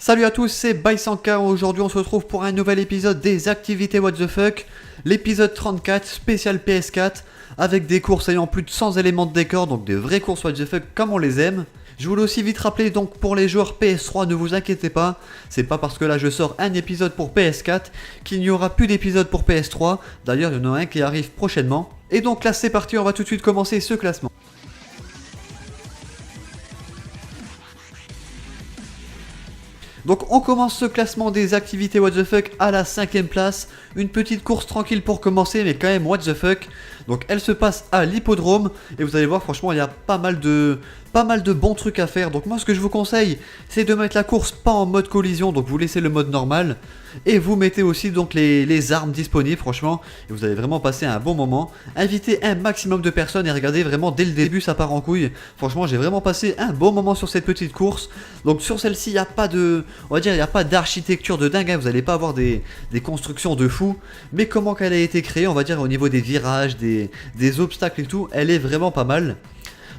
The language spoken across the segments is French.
Salut à tous, c'est Bysanka. Aujourd'hui on se retrouve pour un nouvel épisode des activités What the Fuck, l'épisode 34 spécial PS4 avec des courses ayant plus de 100 éléments de décor, donc des vraies courses What the Fuck comme on les aime. Je voulais aussi vite rappeler donc pour les joueurs PS3, ne vous inquiétez pas, c'est pas parce que là je sors un épisode pour PS4 qu'il n'y aura plus d'épisode pour PS3, d'ailleurs il y en a un qui arrive prochainement. Et donc là c'est parti, on va tout de suite commencer ce classement. Donc on commence ce classement des activités What the Fuck à la 5ème place. Une petite course tranquille pour commencer, mais quand même What the Fuck. Donc elle se passe à l'hippodrome et vous allez voir, franchement il y a pas mal de bons trucs à faire. Donc moi ce que je vous conseille, c'est de mettre la course pas en mode collision, donc vous laissez le mode normal. Et vous mettez aussi donc les armes disponibles, franchement, et vous allez vraiment passer un bon moment. Invitez un maximum de personnes et regardez vraiment dès le début ça part en couille. Franchement j'ai vraiment passé un bon moment sur cette petite course. Donc sur celle-ci il n'y a pas de, on va dire il n'y a pas d'architecture de dingue, hein. Vous n'allez pas avoir des constructions de fou. Mais comment qu'elle a été créée, on va dire au niveau des virages, des obstacles et tout, elle est vraiment pas mal.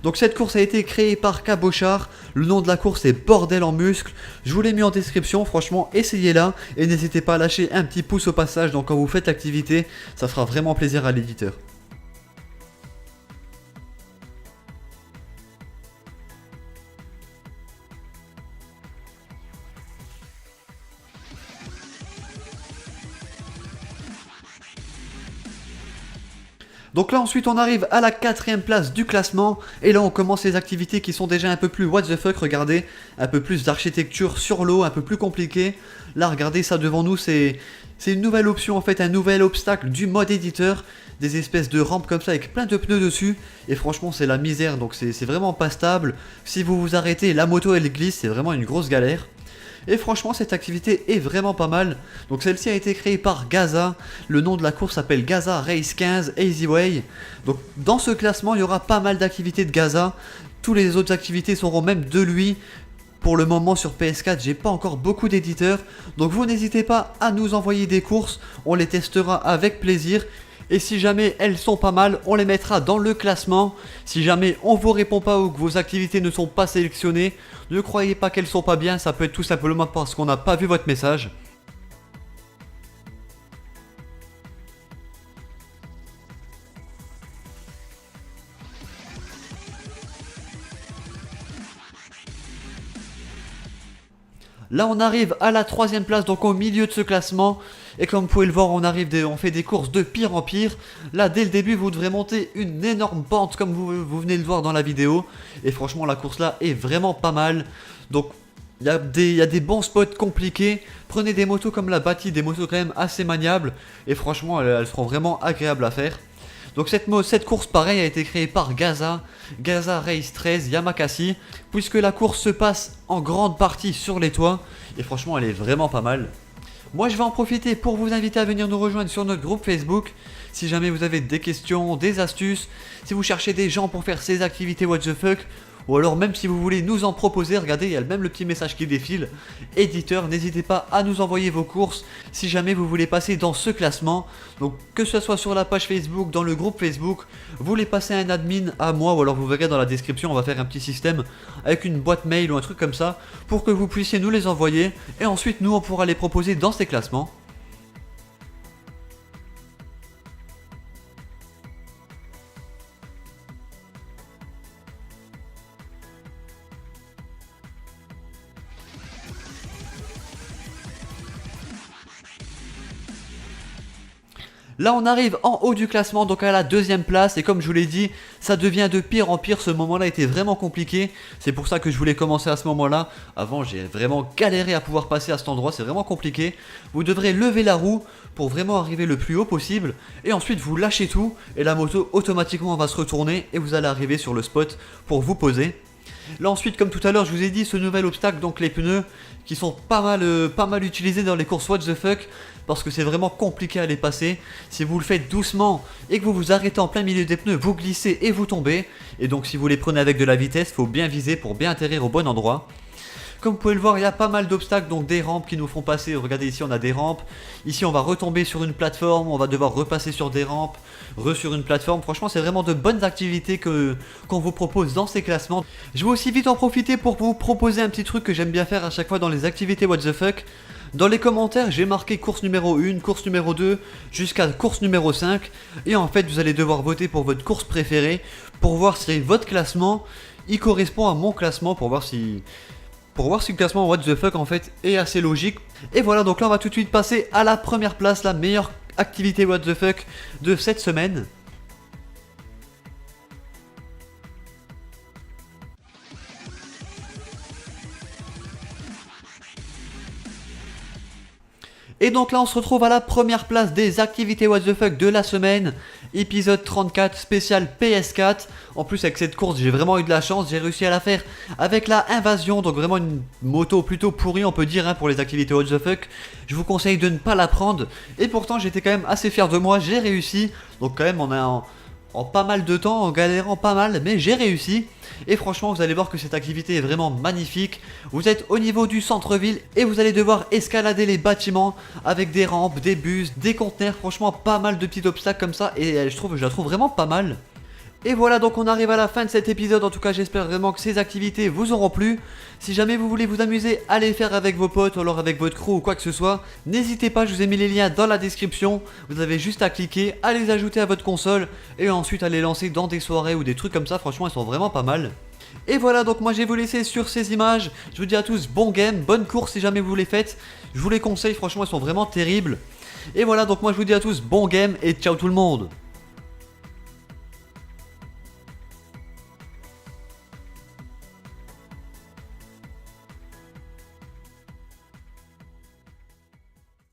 Donc cette course a été créée par Cabochard, le nom de la course est Bordel en muscle, je vous l'ai mis en description, franchement essayez-la et n'hésitez pas à lâcher un petit pouce au passage, donc quand vous faites l'activité, ça fera vraiment plaisir à l'éditeur. Donc là ensuite on arrive à la 4ème place du classement et là on commence les activités qui sont déjà un peu plus what the fuck, regardez, un peu plus d'architecture sur l'eau, un peu plus compliqué. Là regardez ça devant nous, c'est une nouvelle option en fait, un nouvel obstacle du mode éditeur, des espèces de rampes comme ça avec plein de pneus dessus et franchement c'est la misère, donc c'est vraiment pas stable. Si vous vous arrêtez, la moto elle glisse, c'est vraiment une grosse galère. Et franchement cette activité est vraiment pas mal. Donc celle-ci a été créée par Gaza. Le nom de la course s'appelle Gaza Race 15 Easy Way. Donc dans ce classement il y aura pas mal d'activités de Gaza. Toutes les autres activités seront même de lui. Pour le moment sur PS4 j'ai pas encore beaucoup d'éditeurs. Donc vous n'hésitez pas à nous envoyer des courses. On les testera avec plaisir. Et si jamais elles sont pas mal, on les mettra dans le classement. Si jamais on vous répond pas ou que vos activités ne sont pas sélectionnées, ne croyez pas qu'elles sont pas bien, ça peut être tout simplement parce qu'on n'a pas vu votre message. Là on arrive à la 3ème place, donc au milieu de ce classement. Et comme vous pouvez le voir, on fait des courses de pire en pire. Là dès le début vous devrez monter une énorme pente comme vous venez de le voir dans la vidéo. Et franchement la course là est vraiment pas mal. Donc il y a des bons spots compliqués. Prenez des motos comme la Bati, des motos quand même assez maniables. Et franchement elles seront vraiment agréables à faire. Donc cette course pareil a été créée par Gaza Race 13 Yamakasi, puisque la course se passe en grande partie sur les toits et franchement elle est vraiment pas mal. Moi je vais en profiter pour vous inviter à venir nous rejoindre sur notre groupe Facebook. Si jamais vous avez des questions, des astuces, si vous cherchez des gens pour faire ces activités what the fuck, ou alors même si vous voulez nous en proposer, regardez il y a même le petit message qui défile. Éditeur, n'hésitez pas à nous envoyer vos courses si jamais vous voulez passer dans ce classement. Donc que ce soit sur la page Facebook, dans le groupe Facebook, vous voulez passer un admin à moi ou alors vous verrez dans la description, on va faire un petit système avec une boîte mail ou un truc comme ça pour que vous puissiez nous les envoyer et ensuite nous on pourra les proposer dans ces classements. Là on arrive en haut du classement, donc à la 2ème place, et comme je vous l'ai dit, ça devient de pire en pire, ce moment là était vraiment compliqué, c'est pour ça que je voulais commencer à ce moment là, avant j'ai vraiment galéré à pouvoir passer à cet endroit, c'est vraiment compliqué. Vous devrez lever la roue pour vraiment arriver le plus haut possible, et ensuite vous lâchez tout, et la moto automatiquement va se retourner, et vous allez arriver sur le spot pour vous poser. Là ensuite comme tout à l'heure je vous ai dit, ce nouvel obstacle, donc les pneus qui sont pas mal utilisés dans les courses what the fuck, parce que c'est vraiment compliqué à les passer. Si vous le faites doucement et que vous vous arrêtez en plein milieu des pneus, vous glissez et vous tombez. Et donc si vous les prenez avec de la vitesse, il faut bien viser pour bien atterrir au bon endroit. Comme vous pouvez le voir, il y a pas mal d'obstacles, donc des rampes qui nous font passer. Regardez ici, on a des rampes. Ici, on va retomber sur une plateforme, on va devoir repasser sur des rampes, sur une plateforme. Franchement, c'est vraiment de bonnes activités qu'on vous propose dans ces classements. Je vais aussi vite en profiter pour vous proposer un petit truc que j'aime bien faire à chaque fois dans les activités what the fuck. Dans les commentaires, j'ai marqué course numéro 1, course numéro 2, jusqu'à course numéro 5. Et en fait, vous allez devoir voter pour votre course préférée, pour voir si votre classement, il correspond à mon classement, pour voir si le classement what the fuck en fait est assez logique. Et voilà, donc là on va tout de suite passer à la première place, la meilleure activité what the fuck de cette semaine. Et donc là on se retrouve à la première place des activités what the fuck de la semaine, épisode 34 spécial PS4. En plus avec cette course j'ai vraiment eu de la chance, j'ai réussi à la faire avec la Invasion, donc vraiment une moto plutôt pourrie on peut dire pour les activités what the fuck. Je vous conseille de ne pas la prendre, et pourtant j'étais quand même assez fier de moi, j'ai réussi. Donc quand même on a en pas mal de temps, en galérant pas mal, mais j'ai réussi. Et franchement vous allez voir que cette activité est vraiment magnifique. Vous êtes au niveau du centre-ville et vous allez devoir escalader les bâtiments avec des rampes, des bus, des conteneurs. Franchement pas mal de petits obstacles comme ça, et je la trouve vraiment pas mal. Et voilà, donc on arrive à la fin de cet épisode. En tout cas j'espère vraiment que ces activités vous auront plu. Si jamais vous voulez vous amuser à les faire avec vos potes ou alors avec votre crew ou quoi que ce soit, n'hésitez pas, je vous ai mis les liens dans la description. Vous avez juste à cliquer, à les ajouter à votre console et ensuite à les lancer dans des soirées ou des trucs comme ça. Franchement elles sont vraiment pas mal. Et voilà, donc moi je vais vous laisser sur ces images. Je vous dis à tous bon game, bonne course si jamais vous les faites. Je vous les conseille, franchement elles sont vraiment terribles. Et voilà, donc moi je vous dis à tous bon game et ciao tout le monde.